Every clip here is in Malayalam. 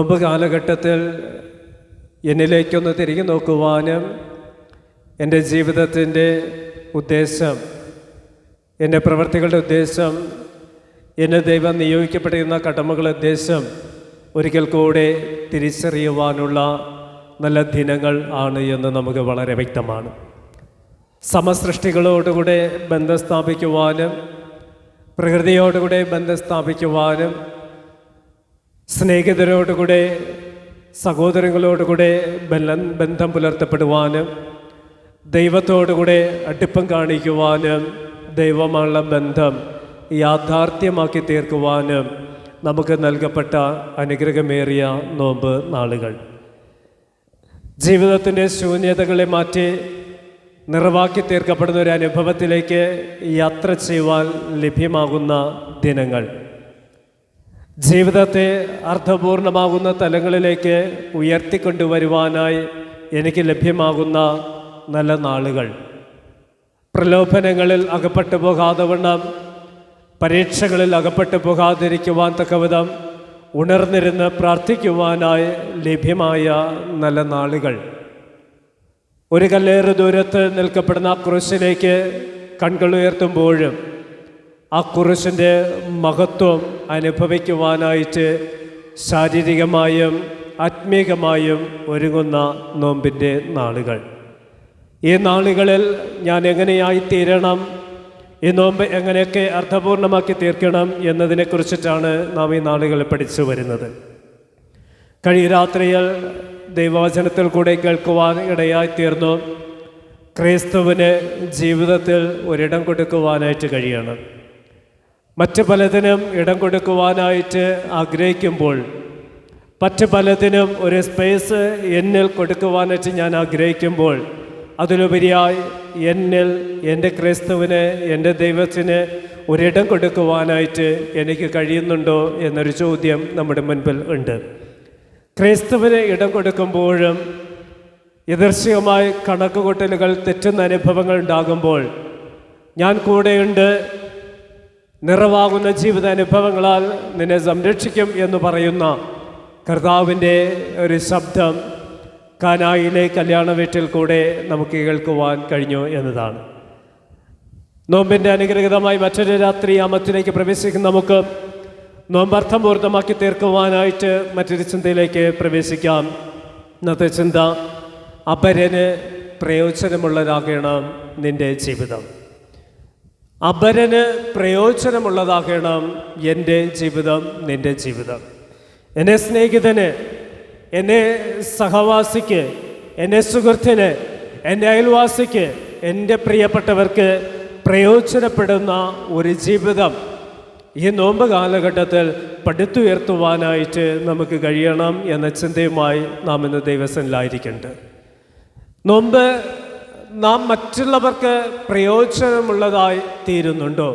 മുമ്പ് കാലഘട്ടത്തിൽ എന്നിലേക്കൊന്ന് തിരികെ നോക്കുവാനും എൻ്റെ ജീവിതത്തിൻ്റെ ഉദ്ദേശം, എൻ്റെ പ്രവൃത്തികളുടെ ഉദ്ദേശം, എന്നെ ദൈവം നിയോഗിക്കപ്പെട്ടിരുന്ന കടമകളുടെ ഉദ്ദേശം ഒരിക്കൽ കൂടെ തിരിച്ചറിയുവാനുള്ള നല്ല ദിനങ്ങൾ ആണ് എന്ന് നമുക്ക് വളരെ വ്യക്തമാണ്. സമസൃഷ്ടികളോടുകൂടെ ബന്ധം സ്ഥാപിക്കുവാനും പ്രകൃതിയോടുകൂടെ ബന്ധം സ്ഥാപിക്കുവാനും സ്നേഹിതരോടുകൂടെ സഹോദരങ്ങളോടുകൂടെ ബന്ധം പുലർത്തപ്പെടുവാനും ദൈവത്തോടുകൂടെ അടുപ്പം കാണിക്കുവാനും ദൈവമുള്ള ബന്ധം യാഥാർത്ഥ്യമാക്കി തീർക്കുവാനും നമുക്ക് നൽകപ്പെട്ട അനുഗ്രഹമേറിയ നോമ്പ് നാളുകൾ. ജീവിതത്തിൻ്റെ ശൂന്യതകളെ മാറ്റി നിറവാക്കി തീർക്കപ്പെടുന്ന ഒരു അനുഭവത്തിലേക്ക് യാത്ര ചെയ്യുവാൻ ലഭ്യമാകുന്ന ദിനങ്ങൾ, ജീവിതത്തെ അർത്ഥപൂർണമാകുന്ന തലങ്ങളിലേക്ക് ഉയർത്തിക്കൊണ്ടുവരുവാനായി എനിക്ക് ലഭ്യമാകുന്ന നല്ല നാളുകൾ. പ്രലോഭനങ്ങളിൽ അകപ്പെട്ടു പോകാതെ വണ്ണം, പരീക്ഷകളിൽ അകപ്പെട്ടു പോകാതിരിക്കുവാൻ തക്കവിധം ഉണർന്നിരുന്ന് പ്രാർത്ഥിക്കുവാനായി ലഭ്യമായ നല്ല നാളുകൾ. ഒരു കല്ലേറ് ദൂരത്ത് നിൽക്കപ്പെടുന്ന ആ കുരിശിലേക്ക് കൺകൾ ഉയർത്തുമ്പോഴും ആ കുരിശിൻ്റെ മഹത്വം അനുഭവിക്കുവാനായിട്ട് ശാരീരികമായും ആത്മീകമായും ഒരുങ്ങുന്ന നോമ്പിൻ്റെ നാളുകൾ. ഈ നാളുകളിൽ ഞാൻ എങ്ങനെയായി തീരണം, ഈ നോമ്പ് എങ്ങനെയൊക്കെ അർത്ഥപൂർണമാക്കി തീർക്കണം എന്നതിനെക്കുറിച്ചിട്ടാണ് നാം ഈ നാളുകളിൽ പഠിച്ചു വരുന്നത്. കഴിഞ്ഞ രാത്രിയിൽ ദൈവവചനത്തിൽ കൂടെ കേൾക്കുവാൻ ഇടയായിത്തീർന്നു. ക്രിസ്തുവിന് ജീവിതത്തിൽ ഒരിടം കൊടുക്കുവാനായിട്ട് കഴിയണം. മറ്റ് പലതിനും ഇടം കൊടുക്കുവാനായിട്ട് ആഗ്രഹിക്കുമ്പോൾ, മറ്റ് പലതിനും ഒരു സ്പേസ് എന്നിൽ കൊടുക്കുവാനായിട്ട് ഞാൻ ആഗ്രഹിക്കുമ്പോൾ, അതിലുപരിയായി എന്നിൽ എൻ്റെ ക്രിസ്തുവിന്, എൻ്റെ ദൈവത്തിന് ഒരിടം കൊടുക്കുവാനായിട്ട് എനിക്ക് കഴിയുന്നുണ്ടോ എന്നൊരു ചോദ്യം നമ്മുടെ മുൻപിൽ ഉണ്ട്. ക്രിസ്തുവിന് ഇടം കൊടുക്കുമ്പോഴും യദൃശ്ചികമായി കണക്കുകൂട്ടലുകൾ തെറ്റുന്ന അനുഭവങ്ങൾ ഉണ്ടാകുമ്പോൾ, ഞാൻ കൂടെയുണ്ട്, നിറവാകുന്ന ജീവിതാനുഭവങ്ങളാൽ നിന്നെ സംരക്ഷിക്കും എന്ന് പറയുന്ന കർത്താവിൻ്റെ ഒരു ശബ്ദം കാനായിലെ കല്യാണ വീട്ടിൽ കൂടെ നമുക്ക് കേൾക്കുവാൻ കഴിഞ്ഞു എന്നതാണ്. നോമ്പിൻ്റെ അനുഗ്രഹീതമായി മറ്റൊരു രാത്രി യാമത്തിലേക്ക് പ്രവേശിക്കുന്ന നമുക്ക് നോമ്പർത്ഥപൂർണ്ണമാക്കി തീർക്കുവാനായിട്ട് മറ്റൊരു ചിന്തയിലേക്ക് പ്രവേശിക്കാം. ഇന്നത്തെ ചിന്ത: അപരന് പ്രയോജനമുള്ളതാകണം നിൻ്റെ ജീവിതം. അപരന് പ്രയോജനമുള്ളതാകണം എൻ്റെ ജീവിതം, നിൻ്റെ ജീവിതം. എൻ്റെ സ്നേഹിതന്, എൻ്റെ സഹവാസിക്ക്, എൻ്റെ സുഹൃത്തിന്, എൻ്റെ അയൽവാസിക്ക്, എൻ്റെ പ്രിയപ്പെട്ടവർക്ക് പ്രയോജനപ്പെടുന്ന ഒരു ജീവിതം ഈ നോമ്പ് കാലഘട്ടത്തിൽ പടുത്തുയർത്തുവാനായിട്ട് നമുക്ക് കഴിയണം എന്ന ചിന്തയുമായി നാം ഇന്ന് ദൈവസന്നിധിയിലായിരിക്കുന്നുണ്ട്. നോമ്പ് നാം മറ്റുള്ളവർക്ക് പ്രയോജനമുള്ളതായി തീരുന്നുണ്ടോ?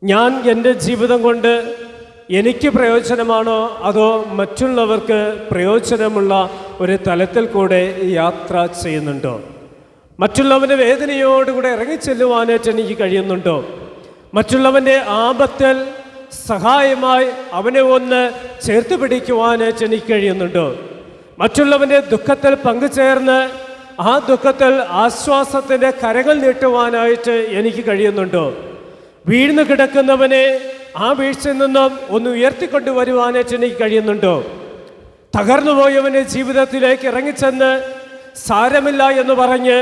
ഞാൻ എൻ്റെ ജീവിതം കൊണ്ട് എനിക്ക് പ്രയോജനമാണോ, അതോ മറ്റുള്ളവർക്ക് പ്രയോജനമുള്ള ഒരു തലത്തിൽ കൂടെ യാത്ര ചെയ്യുന്നുണ്ടോ? മറ്റുള്ളവൻ്റെ വേദനയോടുകൂടെ ഇറങ്ങിച്ചെല്ലുവാനായിട്ട് എനിക്ക് കഴിയുന്നുണ്ടോ? മറ്റുള്ളവൻ്റെ ആപത്തിൽ സഹായമായി അവനെ ഒന്ന് ചേർത്ത് പിടിക്കുവാനായിട്ട് എനിക്ക് കഴിയുന്നുണ്ടോ? മറ്റുള്ളവൻ്റെ ദുഃഖത്തിൽ പങ്കുചേർന്ന് ആ ദുഃഖത്തിൽ ആശ്വാസത്തിൻ്റെ കരങ്ങൾ നീട്ടുവാനായിട്ട് എനിക്ക് കഴിയുന്നുണ്ടോ? വീഴ്ന്നു കിടക്കുന്നവനെ ആ വീഴ്ചയിൽ നിന്നും ഒന്ന് ഉയർത്തിക്കൊണ്ടുവരുവാനായിട്ട് എനിക്ക് കഴിയുന്നുണ്ടോ? തകർന്നുപോയവൻ്റെ ജീവിതത്തിലേക്ക് ഇറങ്ങിച്ചെന്ന് സാരമില്ല എന്ന് പറഞ്ഞ്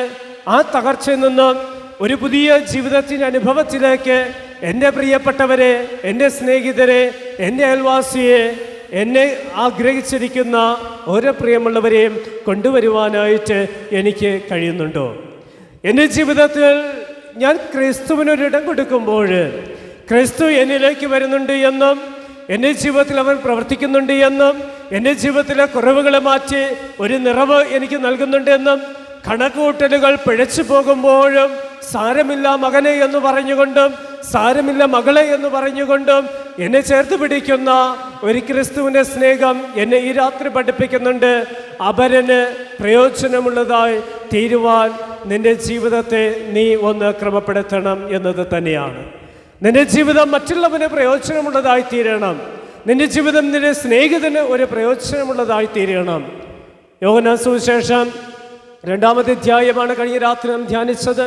ആ തകർച്ചയിൽ നിന്നും ഒരു പുതിയ ജീവിതത്തിൻ്റെ അനുഭവത്തിലേക്ക് എൻ്റെ പ്രിയപ്പെട്ടവരെ, എൻ്റെ സ്നേഹിതരെ, എൻ്റെ അയൽവാസിയെ, എന്നെ ആഗ്രഹിച്ചിരിക്കുന്ന ഓരോ പ്രിയമുള്ളവരെയും കൊണ്ടുവരുവാനായിട്ട് എനിക്ക് കഴിയുന്നുണ്ടോ? എൻ്റെ ജീവിതത്തിൽ ഞാൻ ക്രിസ്തുവിനൊരിടം കൊടുക്കുമ്പോൾ ക്രിസ്തു എന്നിലേക്ക് വരുന്നുണ്ട് എന്നും എൻ്റെ ജീവിതത്തിൽ അവൻ പ്രവർത്തിക്കുന്നുണ്ട് എന്നും എൻ്റെ ജീവിതത്തിലെ കുറവുകളെ മാറ്റി ഒരു നിറവ് എനിക്ക് നൽകുന്നുണ്ട് എന്നും കണക്കുകൂട്ടലുകൾ പിഴച്ചു പോകുമ്പോഴും സാരമില്ല മകനെ എന്ന് പറഞ്ഞുകൊണ്ടും സാരമില്ല മകളെ എന്ന് പറഞ്ഞുകൊണ്ടും എന്നെ ചേർത്ത് പിടിക്കുന്ന ഒരു ക്രിസ്തുവിൻ്റെ സ്നേഹം എന്നെ ഈ രാത്രി പഠിപ്പിക്കുന്നുണ്ട്. അപരന് പ്രയോജനമുള്ളതായി തീരുവാൻ നിന്റെ ജീവിതത്തെ നീ ഒന്ന് ക്രമപ്പെടുത്തണം എന്നത് തന്നെയാണ്. നിന്റെ ജീവിതം മറ്റുള്ളവന് പ്രയോജനമുള്ളതായി തീരണം. നിന്റെ ജീവിതം നിന്റെ സ്നേഹിതന് ഒരു പ്രയോജനമുള്ളതായി തീരണം. യോഹന്നാൻ സുവിശേഷം 2-ാമത്തെ അധ്യായമാണ് കഴിഞ്ഞ രാത്രി നാം ധ്യാനിച്ചത്.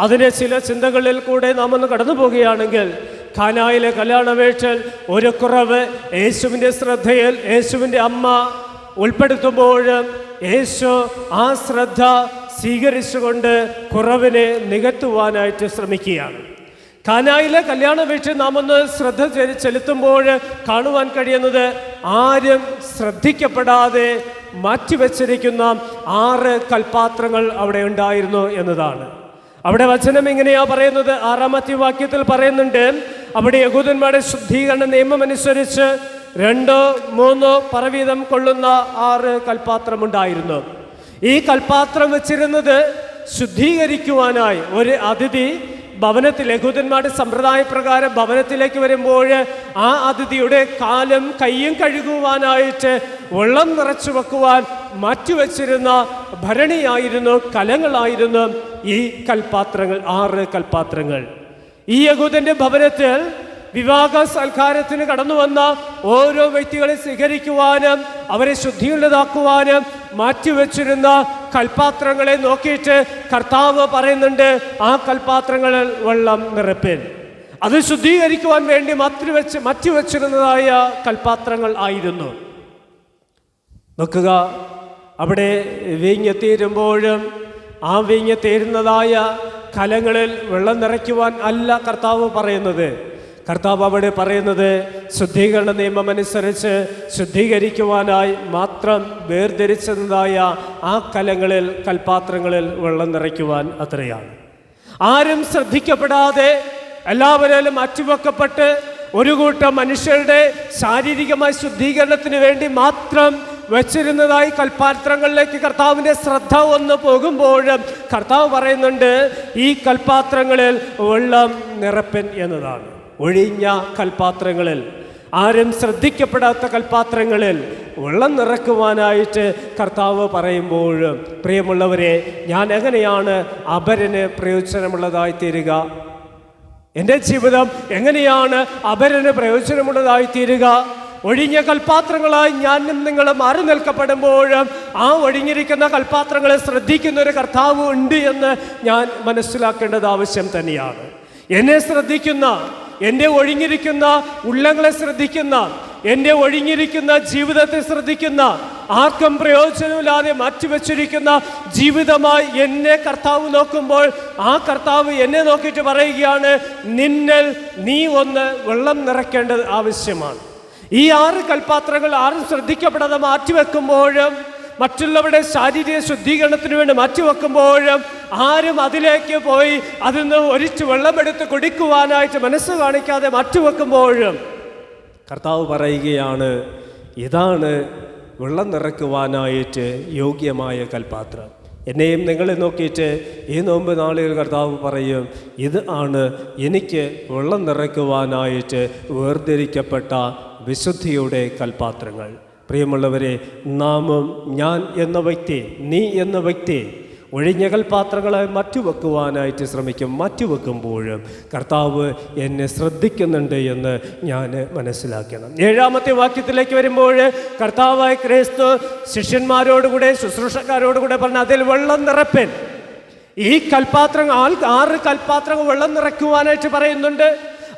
അതിൻ്റെ ചില ചിന്തകളിൽ കൂടെ നാം ഒന്ന് കടന്നു പോവുകയാണെങ്കിൽ, ഖാനായിലെ കല്യാണവേളയിൽ ഒരു കുറവ് യേശുവിൻ്റെ ശ്രദ്ധയിൽ യേശുവിൻ്റെ അമ്മ ഉൾപ്പെടുത്തുമ്പോൾ യേശു ആ ശ്രദ്ധ സ്വീകരിച്ചുകൊണ്ട് കുറവിനെ നികത്തുവാനായിട്ട് ശ്രമിക്കുകയാണ്. ഖാനായിലെ കല്യാണവേളയിൽ നാം ഒന്ന് ശ്രദ്ധ ചെലുത്തുമ്പോൾ കാണുവാൻ കഴിയുന്നത് ആരും ശ്രദ്ധിക്കപ്പെടാതെ മാറ്റിവെച്ചിരിക്കുന്ന 6 കൽപാത്രങ്ങൾ അവിടെ ഉണ്ടായിരുന്നു എന്നതാണ്. അവിടെ വചനം ഇങ്ങനെയാ പറയുന്നത്, 6-ാമത്തെ വാക്യത്തിൽ പറയുന്നുണ്ട്, അവിടെ യഹൂദന്മാരുടെ ശുദ്ധീകരണ നിയമം അനുസരിച്ച് 2-3 പറവീതം കൊള്ളുന്ന 6 കൽപാത്രമുണ്ടായിരുന്നു. ഈ കൽപാത്രം വെച്ചിരുന്നത് ശുദ്ധീകരിക്കുവാനായി. ഒരു അതിഥി ഭവനത്തിൽ, യഹൂദന്മാരുടെ സമ്പ്രദായ പ്രകാരം ഭവനത്തിലേക്ക് വരുമ്പോൾ ആ അതിഥിയുടെ കാലും കൈയും കഴുകുവാനായിട്ട് വെള്ളം നിറച്ചു വെക്കുവാൻ മാറ്റിവെച്ചിരുന്ന ഭരണിയായിരുന്നു, കലങ്ങളായിരുന്നു ഈ കൽപാത്രങ്ങൾ, 6 കൽപാത്രങ്ങൾ. ഈ യഹൂദന്റെ ഭവനത്തിൽ വിവാഹ സൽക്കാരത്തിന് കടന്നു വന്ന ഓരോ വ്യക്തികളെ സ്വീകരിക്കുവാനും അവരെ ശുദ്ധിയുള്ളതാക്കുവാനും മാറ്റിവെച്ചിരുന്ന കൽപാത്രങ്ങളെ നോക്കിയിട്ട് കർത്താവ് പറയുന്നുണ്ട്, ആ കൽപാത്രങ്ങളിൽ വെള്ളം നിറപ്പിൻ. അത് ശുദ്ധീകരിക്കുവാൻ വേണ്ടി മാറ്റിവെച്ചിരുന്നതായ കൽപാത്രങ്ങൾ ആയിരുന്നു. നോക്കുക, അവിടെ വീഞ്ഞ് തീരുമ്പോഴും ആ വീഞ്ഞ് തീരുന്നതായ കലങ്ങളിൽ വെള്ളം നിറയ്ക്കുവാൻ അല്ല കർത്താവ് പറയുന്നത്. കർത്താവ് അവിടെ പറയുന്നത് ശുദ്ധീകരണ നിയമം അനുസരിച്ച് ശുദ്ധീകരിക്കുവാനായി മാത്രം വേർതിരിച്ചതായ ആ കലങ്ങളിൽ, കൽപാത്രങ്ങളിൽ വെള്ളം നിറയ്ക്കുവാൻ അത്രയാണ്. ആരും ശ്രദ്ധിക്കപ്പെടാതെ എല്ലാവരും മാറ്റിവെക്കപ്പെട്ട് ഒരു കൂട്ടം മനുഷ്യരുടെ ശാരീരികമായ ശുദ്ധീകരണത്തിന് വേണ്ടി മാത്രം വെച്ചിരുന്നതായി കൽപാത്രങ്ങളിലേക്ക് കർത്താവിൻ്റെ ശ്രദ്ധ ഒന്ന് പോകുമ്പോഴും കർത്താവ് പറയുന്നുണ്ട്, ഈ കൽപാത്രങ്ങളിൽ വെള്ളം നിറപ്പൻ എന്നതാണ്. ഒഴിഞ്ഞ കൽപാത്രങ്ങളിൽ, ആരും ശ്രദ്ധിക്കപ്പെടാത്ത കൽപാത്രങ്ങളിൽ വെള്ളം നിറക്കുവാനായിട്ട് കർത്താവ് പറയുമ്പോഴും, പ്രിയമുള്ളവരെ, ഞാൻ എങ്ങനെയാണ് അപരന് പ്രയോജനമുള്ളതായി തീരുക? എൻ്റെ ജീവിതം എങ്ങനെയാണ് അപരന് പ്രയോജനമുള്ളതായി തീരുക? ഒഴിഞ്ഞ കൽപാത്രങ്ങളായി ഞാനും നിങ്ങൾ മാറി നിൽക്കപ്പെടുമ്പോഴും ആ ഒഴിഞ്ഞിരിക്കുന്ന കൽപാത്രങ്ങളെ ശ്രദ്ധിക്കുന്ന ഒരു കർത്താവ് ഉണ്ട് എന്ന് ഞാൻ മനസ്സിലാക്കേണ്ടത് ആവശ്യം തന്നെയാണ്. എന്നെ ശ്രദ്ധിക്കുന്ന, എൻ്റെ ഒഴിഞ്ഞിരിക്കുന്ന ഉള്ളങ്ങളെ ശ്രദ്ധിക്കുന്ന, എൻ്റെ ഒഴിഞ്ഞിരിക്കുന്ന ജീവിതത്തെ ശ്രദ്ധിക്കുന്ന, ആർക്കും പ്രയോജനമില്ലാതെ മാറ്റിവെച്ചിരിക്കുന്ന ജീവിതമായി എന്നെ കർത്താവ് നോക്കുമ്പോൾ ആ കർത്താവ് എന്നെ നോക്കിയിട്ട് പറയുകയാണ്, നിന്നിൽ നീ ഒന്ന് വെള്ളം നിറയ്ക്കേണ്ടത് ആവശ്യമാണ്. ഈ 6 കൽപാത്രങ്ങൾ ആരും ശ്രദ്ധിക്കപ്പെടാതെ മാറ്റിവെക്കുമ്പോഴും മറ്റുള്ളവരുടെ ശാരീരിക ശുദ്ധീകരണത്തിന് വേണ്ടി മാറ്റിവെക്കുമ്പോഴും ആരും അതിലേക്ക് പോയി അതിൽ നിന്ന് ഒരിച്ച് വെള്ളമെടുത്ത് കുടിക്കുവാനായിട്ട് മനസ്സ് കാണിക്കാതെ മാറ്റിവെക്കുമ്പോഴും കർത്താവ് പറയുകയാണ്, ഇതാണ് വെള്ളം നിറയ്ക്കുവാനായിട്ട് യോഗ്യമായ കൽപാത്രം. എന്നെയും നിങ്ങളെ നോക്കിയിട്ട് ഈ നോമ്പ് നാളിൽ കർത്താവ് പറയും, ഇത് ആണ് എനിക്ക് വെള്ളം നിറയ്ക്കുവാനായിട്ട് വേർതിരിക്കപ്പെട്ട വിശുദ്ധിയുടെ കൽപാത്രങ്ങൾ. പ്രിയമുള്ളവരെ, നാമും, ഞാൻ എന്ന വ്യക്തി, നീ എന്ന വ്യക്തി ഒഴിഞ്ഞ കൽപാത്രങ്ങളെ മാറ്റിവെക്കുവാനായിട്ട് ശ്രമിക്കും. മാറ്റിവെക്കുമ്പോഴും കർത്താവ് എന്നെ ശ്രദ്ധിക്കുന്നുണ്ട് എന്ന് ഞാൻ മനസ്സിലാക്കണം. 7-ാമത്തെ വാക്യത്തിലേക്ക് വരുമ്പോൾ കർത്താവായ ക്രിസ്തു ശിഷ്യന്മാരോടുകൂടെ, ശുശ്രൂഷക്കാരോടുകൂടെ പറഞ്ഞ അതിൽ വെള്ളം നിറപ്പൻ. ഈ കൽപാത്രങ്ങൾ 6 കൽപാത്രങ്ങൾ വെള്ളം നിറയ്ക്കുവാനായിട്ട് പറയുന്നുണ്ട്.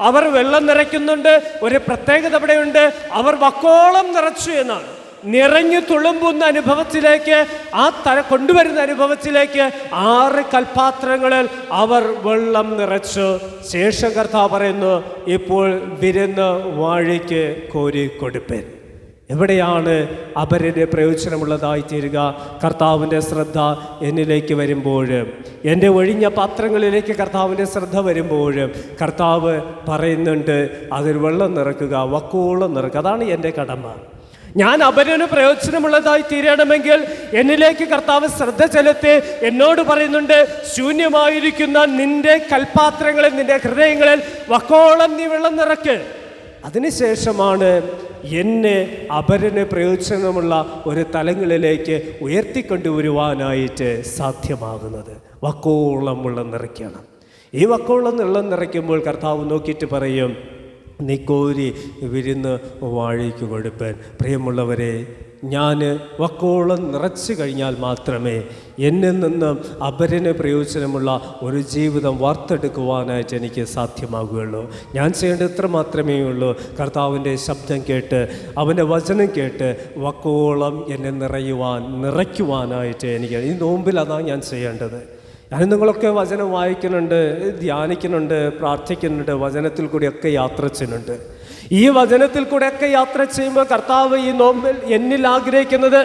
അവർ വെള്ളം നിറയ്ക്കുന്നുണ്ട്. ഒരു പ്രത്യേകത അവിടെയുണ്ട്, അവർ വക്കോളം നിറച്ചു എന്നാണ്. നിറഞ്ഞു തുളുമ്പുന്ന അനുഭവത്തിലേക്ക്, ആ കൊണ്ടുവരുന്ന അനുഭവത്തിലേക്ക് 6 കൽപാത്രങ്ങളിൽ അവർ വെള്ളം നിറച്ചു. ശേഷം കർത്താവ് പറയുന്നു, ഇപ്പോൾ വിരുന്ന് വാഴിക്ക് കോരി കൊടുപ്പൻ. എവിടെയാണ് അപരന് പ്രയോജനമുള്ളതായി തീരുക? കർത്താവിൻ്റെ ശ്രദ്ധ എന്നിലേക്ക് വരുമ്പോഴും, എൻ്റെ ഒഴിഞ്ഞ പാത്രങ്ങളിലേക്ക് കർത്താവിൻ്റെ ശ്രദ്ധ വരുമ്പോഴും കർത്താവ് പറയുന്നുണ്ട്, അതിൽ വെള്ളം നിറക്കുക, വക്കോളം നിറക്കുക. അതാണ് എൻ്റെ കടമ. ഞാൻ അപരന് പ്രയോജനമുള്ളതായി തീരണമെങ്കിൽ എന്നിലേക്ക് കർത്താവ് ശ്രദ്ധ ചെലുത്തി എന്നോട് പറയുന്നുണ്ട്, ശൂന്യമായിരിക്കുന്ന നിന്റെ കൽപാത്രങ്ങളിൽ, നിന്റെ ഹൃദയങ്ങളിൽ വക്കോളം നീ വെള്ളം നിറയ്ക്ക്. അതിനുശേഷമാണ് എന്നെ അപരന് പ്രയോജനമുള്ള ഒരു തലങ്ങളിലേക്ക് ഉയർത്തിക്കൊണ്ടുവരുവാനായിട്ട് സാധ്യമാകുന്നത്. വക്കോളം വെള്ളം നിറയ്ക്കണം. ഈ വക്കോളം വെള്ളം നിറയ്ക്കുമ്പോൾ കർത്താവ് നോക്കിയിട്ട് പറയും, നീ കോരി വിരുന്ന് വാഴയ്ക്ക് കൊടുപ്പൻ. പ്രിയമുള്ളവരെ, ഞാൻ വക്കോളം നിറച്ചു കഴിഞ്ഞാൽ മാത്രമേ എന്നിൽ നിന്നും അപരന് പ്രയോജനമുള്ള ഒരു ജീവിതം വാർത്തെടുക്കുവാനായിട്ട് എനിക്ക് സാധ്യമാകുകയുള്ളൂ. ഞാൻ ചെയ്യേണ്ടത് ഇത്ര മാത്രമേ ഉള്ളൂ: കർത്താവിൻ്റെ ശബ്ദം കേട്ട്, അവൻ്റെ വചനം കേട്ട് വക്കോളം എന്നെ നിറയ്ക്കുവാനായിട്ട് എനിക്ക് ഈ നോമ്പിൽ അതാണ് ഞാൻ ചെയ്യേണ്ടത്. ഞാൻ നിങ്ങളൊക്കെ വചനം വായിക്കുന്നുണ്ട്, ധ്യാനിക്കുന്നുണ്ട്, പ്രാർത്ഥിക്കുന്നുണ്ട്, വചനത്തിൽ കൂടിയൊക്കെ യാത്ര ചെയ്യുന്നുണ്ട്. ഈ വചനത്തിൽ കൂടെയൊക്കെ യാത്ര ചെയ്യുമ്പോൾ കർത്താവ് ഈ നോമ്പിൽ എന്നിൽ ആഗ്രഹിക്കുന്നത്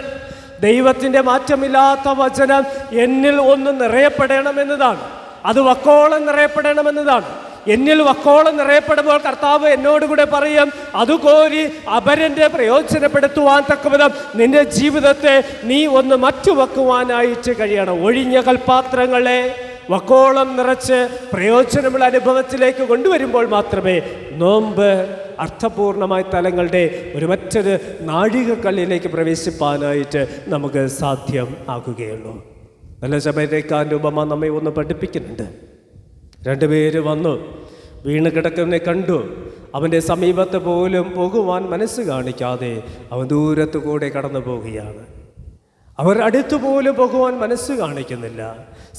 ദൈവത്തിൻ്റെ മാറ്റമില്ലാത്ത വചനം എന്നിൽ ഒന്ന് നിറയപ്പെടണമെന്നതാണ്. അത് വക്കോളം നിറയപ്പെടണമെന്നതാണ്. എന്നിൽ വക്കോളം നിറയപ്പെടുമ്പോൾ കർത്താവ് എന്നോടുകൂടെ പറയും, അത് കോരി അപരൻ്റെ പ്രയോജനപ്പെടുത്തുവാൻ തക്കവിധം നിന്റെ ജീവിതത്തെ നീ ഒന്ന് മറ്റുവെക്കുവാനായിട്ട് കഴിയണം. ഒഴിഞ്ഞ കൽപ്പാത്രങ്ങളെ വക്കോളം നിറച്ച് പ്രയോജനമുള്ള അനുഭവത്തിലേക്ക് കൊണ്ടുവരുമ്പോൾ മാത്രമേ നോമ്പ് അർത്ഥപൂർണമായ തലങ്ങളുടെ മറ്റൊരു നാഴികക്കല്ലിലേക്ക് പ്രവേശിപ്പാനായിട്ട് നമുക്ക് സാധ്യം ആകുകയുള്ളൂ. നല്ല ശമരിയക്കാരൻ്റെ ഉപമ നമ്മെ ഒന്ന് പഠിപ്പിക്കുന്നുണ്ട്. രണ്ടുപേര് വന്നു, വീണ് കിടക്കുന്നതിനെ കണ്ടു. അവൻ്റെ സമീപത്ത് പോലും പോകുവാൻ മനസ്സ് കാണിക്കാതെ അവൻ ദൂരത്തു കൂടെ കടന്നു പോവുകയാണ്. അവർ അടുത്തുപോലും പോകുവാൻ മനസ്സ് കാണിക്കുന്നില്ല.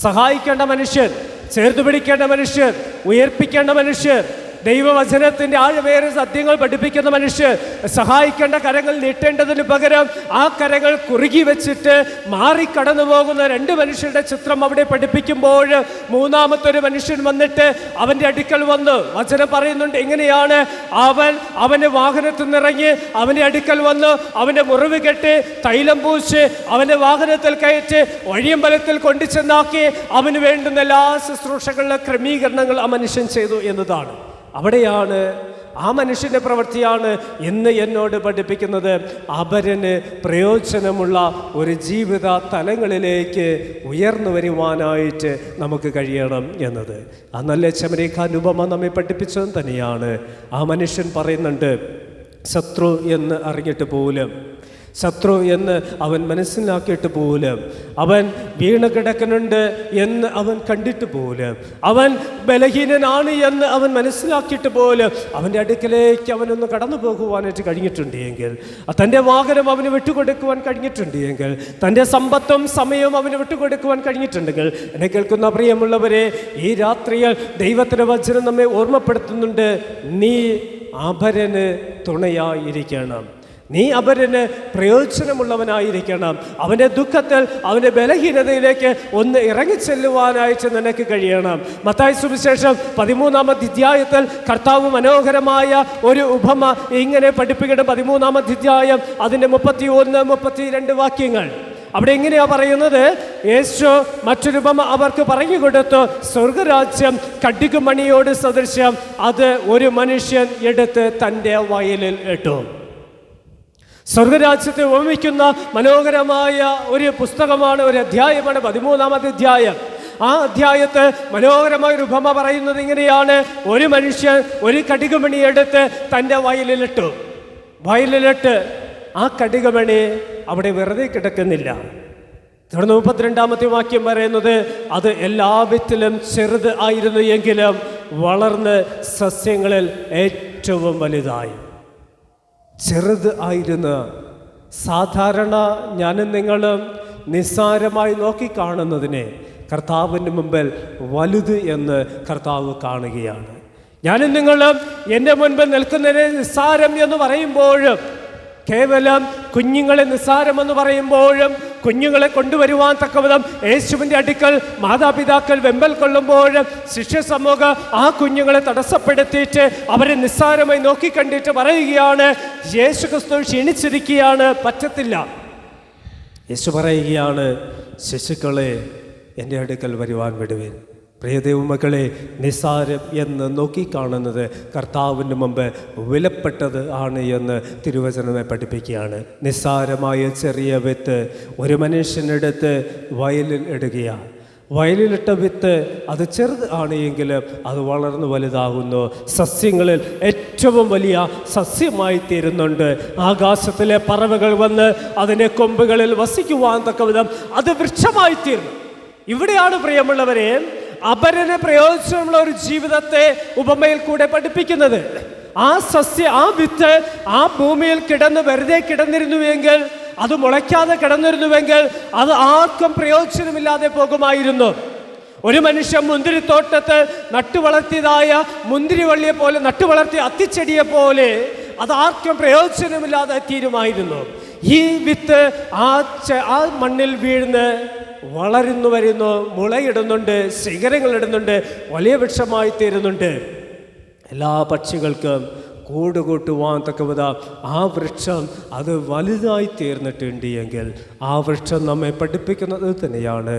സഹായിക്കേണ്ട മനുഷ്യർ, ചേർത്ത് പിടിക്കേണ്ട മനുഷ്യർ, ഉയർപ്പിക്കേണ്ട മനുഷ്യർ, ദൈവവചനത്തിൻ്റെ ആഴമേറെ സത്യങ്ങൾ പഠിപ്പിക്കുന്ന മനുഷ്യർ സഹായിക്കേണ്ട കരങ്ങൾ നീട്ടേണ്ടതിന് പകരം ആ കരങ്ങൾ കുറുകി വെച്ചിട്ട് മാറിക്കടന്നു പോകുന്ന രണ്ട് മനുഷ്യരുടെ ചിത്രം അവിടെ പഠിപ്പിക്കുമ്പോൾ മൂന്നാമത്തെ ഒരു മനുഷ്യൻ വന്നിട്ട് അവൻ്റെ അടുക്കൽ വന്ന് വചനം പറയുന്നുണ്ട്. എങ്ങനെയാണ്? അവൻ്റെ വാഹനത്തിൽ നിന്നിറങ്ങി അവൻ്റെ അടുക്കൽ വന്ന് അവൻ്റെ മുറിവ് കെട്ടി തൈലം പൂശി അവൻ്റെ വാഹനത്തിൽ കയറ്റി വഴിയമ്പലത്തിൽ കൊണ്ടുചെന്നാക്കി അവന് വേണ്ടുന്ന എല്ലാ ശുശ്രൂഷകളിലെ ക്രമീകരണങ്ങൾ ആ മനുഷ്യൻ ചെയ്തു എന്നതാണ്. അവിടെയാണ് ആ മനുഷ്യൻ്റെ പ്രവൃത്തിയാണ് ഇന്ന് എന്നോട് പഠിപ്പിക്കുന്നത് അപരന് പ്രയോജനമുള്ള ഒരു ജീവിത തലങ്ങളിലേക്ക് ഉയർന്നു വരുവാനായിട്ട് നമുക്ക് കഴിയണം എന്നത്. ആ നല്ല ശമരിയക്കാരൻ്റെ ഉപമ നമ്മെ പഠിപ്പിച്ചതും തന്നെയാണ്. ആ മനുഷ്യൻ പറയുന്നുണ്ട്, ശത്രു എന്ന് അറിഞ്ഞിട്ട് പോലും, ശത്രു എന്ന് അവൻ മനസ്സിലാക്കിയിട്ട് പോലും, അവൻ വീണ് കിടക്കുന്നുണ്ട് എന്ന് അവൻ കണ്ടിട്ട് പോലും, അവൻ ബലഹീനനാണ് എന്ന് അവൻ മനസ്സിലാക്കിയിട്ട് പോലും അവൻ്റെ അടുക്കലേക്ക് അവനൊന്ന് കടന്നു പോകുവാനായിട്ട് കഴിഞ്ഞിട്ടുണ്ട് എങ്കിൽ, തൻ്റെ വാഹനം അവന് വിട്ടുകൊടുക്കുവാൻ കഴിഞ്ഞിട്ടുണ്ട് എങ്കിൽ, തൻ്റെ സമ്പത്തും സമയവും അവന് വിട്ടുകൊടുക്കുവാൻ കഴിഞ്ഞിട്ടുണ്ടെങ്കിൽ, എന്നെ കേൾക്കുന്ന പ്രിയമുള്ളവരെ, ഈ രാത്രിയിൽ ദൈവത്തിൻ്റെ വചനം നമ്മെ ഓർമ്മപ്പെടുത്തുന്നുണ്ട്, നീ അപരന് തുണയായിരിക്കണം. നീ അപരന് പ്രയോജനമുള്ളവനായിരിക്കണം. അവൻ്റെ ദുഃഖത്തിൽ, അവൻ്റെ ബലഹീനതയിലേക്ക് ഒന്ന് ഇറങ്ങിച്ചെല്ലുവാനായിട്ട് നിനക്ക് കഴിയണം. മത്തായി സുവിശേഷം 13-ാം അധ്യായത്തിൽ കർത്താവ് മനോഹരമായ ഒരു ഉപമ ഇങ്ങനെ പഠിപ്പിക്കണം. 13-ാം അധ്യായം അതിൻ്റെ 31-32 വാക്യങ്ങൾ. അവിടെ എങ്ങനെയാ പറയുന്നത്? യേശു മറ്റൊരു ഉപമ അവർക്ക് പറഞ്ഞു കൊടുത്തു. സ്വർഗരാജ്യം കടുകുമണിയോട് സദൃശ്യം, അത് ഒരു മനുഷ്യൻ എടുത്ത് തൻ്റെ വയലിൽ ഇട്ടു. സ്വർഗരാജ്യത്തെ ഉപമിക്കുന്ന മനോഹരമായ ഒരു പുസ്തകമാണ്, ഒരു അധ്യായമാണ് 13-ാം അധ്യായം. ആ അധ്യായത്ത് മനോഹരമായ ഒരു ഉപമ പറയുന്നത് ഇങ്ങനെയാണ്: ഒരു മനുഷ്യൻ ഒരു കടുകുമണി എടുത്ത് തൻ്റെ വയലിലിട്ടു. വയലിലിട്ട് ആ കടുകുമണി അവിടെ വെറുതെ കിടക്കുന്നില്ല. തുടർന്ന് 32-ാമത്തെ വാക്യം പറയുന്നത്, അത് എല്ലാ വിത്തിലും ചെറുത് ആയിരുന്നു എങ്കിലും വളർന്ന് സസ്യങ്ങളിൽ ഏറ്റവും വലുതായി. ചെറുത് ആയിരുന്ന, സാധാരണ ഞാനും നിങ്ങളും നിസ്സാരമായി നോക്കിക്കാണുന്നതിനെ കർത്താവിൻ്റെ മുമ്പിൽ വലുത് എന്ന് കർത്താവ് കാണുകയാണ്. ഞാനും നിങ്ങളും എൻ്റെ മുൻപിൽ നിൽക്കുന്നതിനെ നിസ്സാരം എന്ന് പറയുമ്പോഴും, കേവലം കുഞ്ഞുങ്ങളെ നിസ്സാരമെന്ന് പറയുമ്പോഴും, കുഞ്ഞുങ്ങളെ കൊണ്ടുവരുവാൻ തക്കവിധം യേശുവിൻ്റെ അടുക്കൽ മാതാപിതാക്കൾ വെമ്പൽ കൊള്ളുമ്പോഴും ശിഷ്യ സമൂഹം ആ കുഞ്ഞുങ്ങളെ തടസ്സപ്പെടുത്തിയിട്ട് അവരെ നിസ്സാരമായി നോക്കിക്കണ്ടിട്ട് പറയുകയാണ്, യേശു ക്രിസ്തു ക്ഷീണിച്ചിരിക്കുകയാണ്, പറ്റത്തില്ല. യേശു പറയുകയാണ്, ശിശുക്കളെ എൻ്റെ അടുക്കൽ വരുവാൻ വിടുവിൻ. പ്രിയ ദൈവമക്കളെ, നിസ്സാരം എന്ന് നോക്കിക്കാണുന്നത് കർത്താവിന് മുമ്പ് വിലപ്പെട്ടത് ആണ് എന്ന് തിരുവചനമെ പഠിപ്പിക്കുകയാണ്. നിസ്സാരമായ ചെറിയ വിത്ത് ഒരു മനുഷ്യനെടുത്ത് വയലിൽ ഇടുകയാണ്. വയലിലിട്ട വിത്ത് അത് ചെറുത് ആണ് എങ്കിലും അത് വളർന്നു വലുതാകുന്നു. സസ്യങ്ങളിൽ ഏറ്റവും വലിയ സസ്യമായി തീരുന്നുണ്ട്. ആകാശത്തിലെ പറവകൾ വന്ന് അതിൻ്റെ കൊമ്പുകളിൽ വസിക്കുവാൻ തക്കവിധം അത് വൃക്ഷമായി തീർന്നു. ഇവിടെയാണ് പ്രിയമുള്ളവരെ അപരന് പ്രയോജനമുള്ള ഒരു ജീവിതത്തെ ഉപമയിൽ കൂടെ പഠിപ്പിക്കുന്നത്. ആ വിത്ത് ആ ഭൂമിയിൽ വെറുതെ കിടന്നിരുന്നുവെങ്കിൽ, അത് മുളയ്ക്കാതെ കിടന്നിരുന്നുവെങ്കിൽ അത് ആർക്കും പ്രയോജനമില്ലാതെ പോകുമായിരുന്നു. ഒരു മനുഷ്യൻ മുന്തിരിത്തോട്ടത്ത് നട്ടുവളർത്തിയതായ മുന്തിരിവള്ളിയെ പോലെ, നട്ടുവളർത്തിയ അത്തിച്ചെടിയെ പോലെ അത് ആർക്കും പ്രയോജനമില്ലാതെ തീരുമായിരുന്നു. ഈ വിത്ത് ആ മണ്ണിൽ വീഴ്ന്ന് വളരുന്നു വരുന്നു, മുളയിടുന്നുണ്ട്, ശിഖരങ്ങളിടുന്നുണ്ട്, വലിയ വൃക്ഷമായി തീരുന്നുണ്ട്. എല്ലാ പക്ഷികൾക്കും കൂടുകൂട്ടുവാൻ തക്കവിധ ആ വൃക്ഷം അത് വലുതായി തീർന്നിട്ടുണ്ട് എങ്കിൽ ആ വൃക്ഷം നമ്മെ പഠിപ്പിക്കുന്നത് തന്നെയാണ്,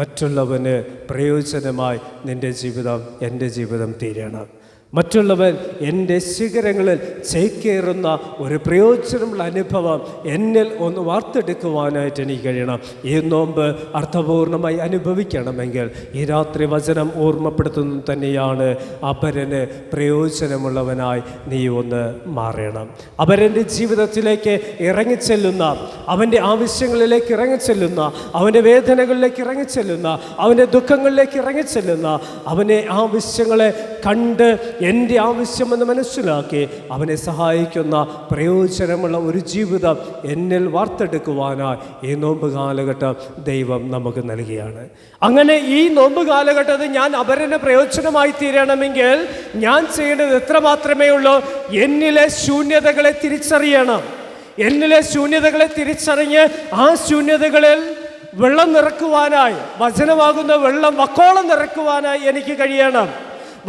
മറ്റുള്ളവന് പ്രയോജനമായി നിൻ്റെ ജീവിതം, എൻ്റെ ജീവിതം തീരണം. മറ്റുള്ളവൻ എൻ്റെ ശിഖരങ്ങളിൽ ചേക്കേറുന്ന ഒരു പ്രയോജനമുള്ള അനുഭവം എന്നിൽ ഒന്ന് വാർത്തെടുക്കുവാനായിട്ട് എനിക്ക് കഴിയണം. ഈ നോമ്പ് അർത്ഥപൂർണമായി അനുഭവിക്കണമെങ്കിൽ ഈ രാത്രി വചനം ഓർമ്മപ്പെടുത്തുന്നത് തന്നെയാണ്, അപരന് പ്രയോജനമുള്ളവനായി നീ ഒന്ന് മാറണം. അപരൻ്റെ ജീവിതത്തിലേക്ക് ഇറങ്ങിച്ചെല്ലുന്ന, അവൻ്റെ ആവശ്യങ്ങളിലേക്ക് ഇറങ്ങിച്ചെല്ലുന്ന, അവൻ്റെ വേദനകളിലേക്ക് ഇറങ്ങിച്ചെല്ലുന്ന, അവൻ്റെ ദുഃഖങ്ങളിലേക്ക് ഇറങ്ങിച്ചെല്ലുന്ന, അവൻ്റെ ആവശ്യങ്ങളെ കണ്ട് എൻ്റെ ആവശ്യമെന്ന് മനസ്സിലാക്കി അവനെ സഹായിക്കുന്ന പ്രയോജനമുള്ള ഒരു ജീവിതം എന്നിൽ വാർത്തെടുക്കുവാനായി ഈ നോമ്പ് കാലഘട്ടം ദൈവം നമുക്ക് നൽകിയാണ്. അങ്ങനെ ഈ നോമ്പ് കാലഘട്ടത്തിൽ ഞാൻ അപരന് പ്രയോജനമായി തീരണമെങ്കിൽ ഞാൻ ചെയ്യേണ്ടത് എത്രമാത്രമേ ഉള്ളൂ? എന്നിലെ ശൂന്യതകളെ തിരിച്ചറിയണം. എന്നിലെ ശൂന്യതകളെ തിരിച്ചറിഞ്ഞ് ആ ശൂന്യതകളിൽ വെള്ളം നിറക്കുവാനായി, വചനമാകുന്ന വെള്ളം വക്കോളം നിറക്കുവാനായി എനിക്ക് കഴിയണം.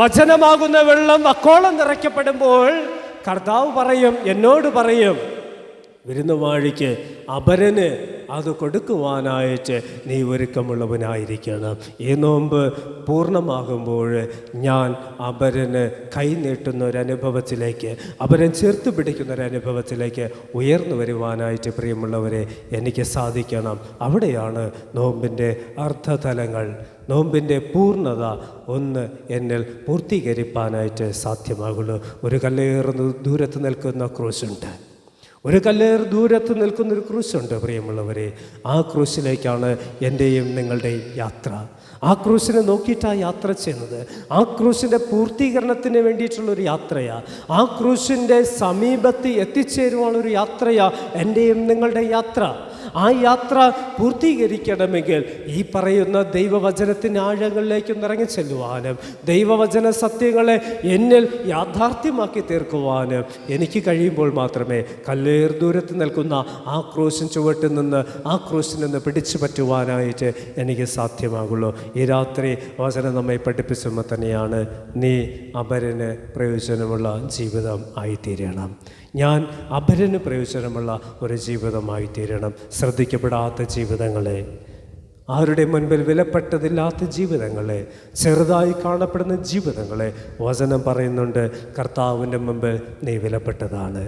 വചനമാകുന്ന വെള്ളം വക്കോളം നിറയ്ക്കപ്പെടുമ്പോൾ കർത്താവ് പറയും, എന്നോട് പറയും, വിരുന്നുവാഴിക്ക് അപരന് അത് കൊടുക്കുവാനായിട്ട് നീ ഒരുക്കമുള്ളവനായിരിക്കണം. ഈ നോമ്പ് പൂർണ്ണമാകുമ്പോൾ ഞാൻ അപരന് കൈ നീട്ടുന്ന ഒരനുഭവത്തിലേക്ക്, അപരൻ ചേർത്ത് പിടിക്കുന്ന ഒരനുഭവത്തിലേക്ക് ഉയർന്നു വരുവാനായിട്ട് പ്രിയമുള്ളവരെ എനിക്ക് സാധിക്കണം. അവിടെയാണ് നോമ്പിൻ്റെ അർത്ഥതലങ്ങൾ, നോമ്പിൻ്റെ പൂർണ്ണത ഒന്ന് എന്നിൽ പൂർത്തീകരിപ്പാനായിട്ട് സാധ്യമാകുള്ളൂ. ഒരു കല്ലേറ് ദൂരത്ത് നിൽക്കുന്ന ക്രൂശുണ്ട്, ഒരു കല്ലേറ് ദൂരത്ത് നിൽക്കുന്നൊരു ക്രൂശുണ്ട് പ്രിയമുള്ളവരെ. ആ ക്രൂശിലേക്കാണ് എൻ്റെയും നിങ്ങളുടെയും യാത്ര. ആ ക്രൂശിനെ നോക്കിയിട്ടാണ് യാത്ര ചെയ്യുന്നത്. ആ ക്രൂശിൻ്റെ പൂർത്തീകരണത്തിന് വേണ്ടിയിട്ടുള്ളൊരു യാത്രയാണ്. ആ ക്രൂശിൻ്റെ സമീപത്ത് എത്തിച്ചേരുവാനുള്ളൊരു യാത്രയാണ് എൻ്റെയും നിങ്ങളുടെ യാത്ര. ആ യാത്ര പൂർത്തീകരിക്കണമെങ്കിൽ ഈ പറയുന്ന ദൈവവചനത്തിൻ്റെ ആഴങ്ങളിലേക്ക് ഇറങ്ങി ചെല്ലുവാനും ദൈവവചന സത്യങ്ങളെ എന്നിൽ യാഥാർത്ഥ്യമാക്കി തീർക്കുവാനും എനിക്ക് കഴിയുമ്പോൾ മാത്രമേ കല്ലേർ ദൂരത്ത് നിൽക്കുന്ന ആ ക്രൂശിൻ ചുവട്ടിൽ നിന്ന്, ആ ക്രൂശിൽ നിന്ന് പിടിച്ചു പറ്റുവാനായിട്ട് എനിക്ക് സാധ്യമാകുള്ളൂ. ഈ രാത്രി വചനം നമ്മെ പഠിപ്പിച്ചുമ്പോൾ തന്നെയാണ്, നീ അപരന് പ്രയോജനമുള്ള ജീവിതം ആയിത്തീരണം. ഞാൻ അപരന് പ്രയോജനമുള്ള ഒരു ജീവിതമായി തീരണം. ശ്രദ്ധിക്കപ്പെടാത്ത ജീവിതങ്ങളെ, ആരുടെ മുൻപിൽ വിലപ്പെട്ടതില്ലാത്ത ജീവിതങ്ങളെ, ചെറുതായി കാണപ്പെടുന്ന ജീവിതങ്ങളെ വചനം പറയുന്നുണ്ട്, കർത്താവിൻ്റെ മുമ്പിൽ നീ വിലപ്പെട്ടതാണ്.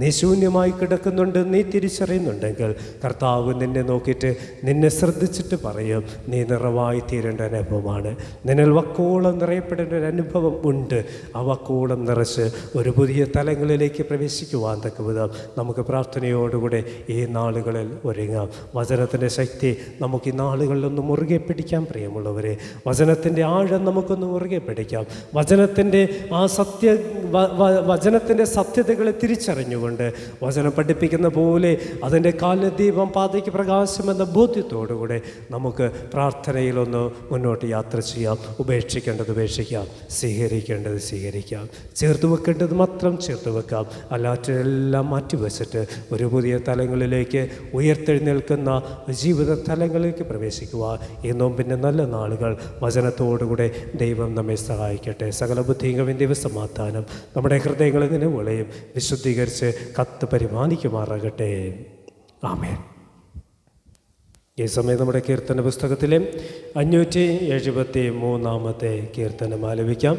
നീ ശൂന്യമായി കിടക്കുന്നുണ്ട്, നീ തിരിച്ചറിയുന്നുണ്ടെങ്കിൽ കർത്താവ് നിന്നെ നോക്കിയിട്ട്, നിന്നെ ശ്രദ്ധിച്ചിട്ട് പറയും, നീ നിറവായി തീരേണ്ട അനുഭവമാണ്. നിന്നിൽ വക്കോളം നിറയപ്പെടേണ്ട ഒരു അനുഭവം ഉണ്ട്. ആ വക്കോളം നിറച്ച് ഒരു പുതിയ തലങ്ങളിലേക്ക് പ്രവേശിക്കുവാൻ തക്ക വിധം നമുക്ക് പ്രാർത്ഥനയോടുകൂടെ ഈ നാളുകളിൽ ഒരുങ്ങാം. വചനത്തിൻ്റെ ശക്തി നമുക്ക് ഈ നാളുകളിലൊന്ന് മുറുകെ പിടിക്കാം പ്രിയമുള്ളവരെ. വചനത്തിൻ്റെ ആഴം നമുക്കൊന്ന് മുറുകെ പിടിക്കാം. വചനത്തിൻ്റെ ആ വചനത്തിൻ്റെ സത്യതകളെ തിരിച്ചറിഞ്ഞു കൊണ്ട് വചനം പഠിപ്പിക്കുന്ന പോലെ അതിൻ്റെ കാലദീപം പാതയ്ക്ക് പ്രകാശമെന്ന ബോധ്യത്തോടുകൂടെ നമുക്ക് പ്രാർത്ഥനയിലൊന്ന് മുന്നോട്ട് യാത്ര ചെയ്യാം. ഉപേക്ഷിക്കേണ്ടത് ഉപേക്ഷിക്കാം, സ്വീകരിക്കേണ്ടത് സ്വീകരിക്കാം, ചേർത്ത് വെക്കേണ്ടത് മാത്രം ചേർത്ത് വെക്കാം. അല്ലാറ്റെല്ലാം മാറ്റിവെച്ചിട്ട് ഒരു പുതിയ തലങ്ങളിലേക്ക് ഉയർത്തെഴുന്നേൽക്കുന്ന ജീവിത തലങ്ങളിലേക്ക് പ്രവേശിക്കുക. ഈ നോമ്പിൻ്റെ നല്ല നാളുകൾ വചനത്തോടുകൂടെ ദൈവം നമ്മെ സഹായിക്കട്ടെ. സകല ബുദ്ധിയും ദിവസമാത്താനും നമ്മുടെ ഹൃദയങ്ങളിൽ നിന്ന് വിളയും വിശുദ്ധീകരിച്ച് കത്ത് പരിപാലിക്കുമാറാകട്ടെ. ആമേൻ. ഈ സമയം നമ്മുടെ കീർത്തന പുസ്തകത്തിലെ 573 കീർത്തനം ആലപിക്കാം.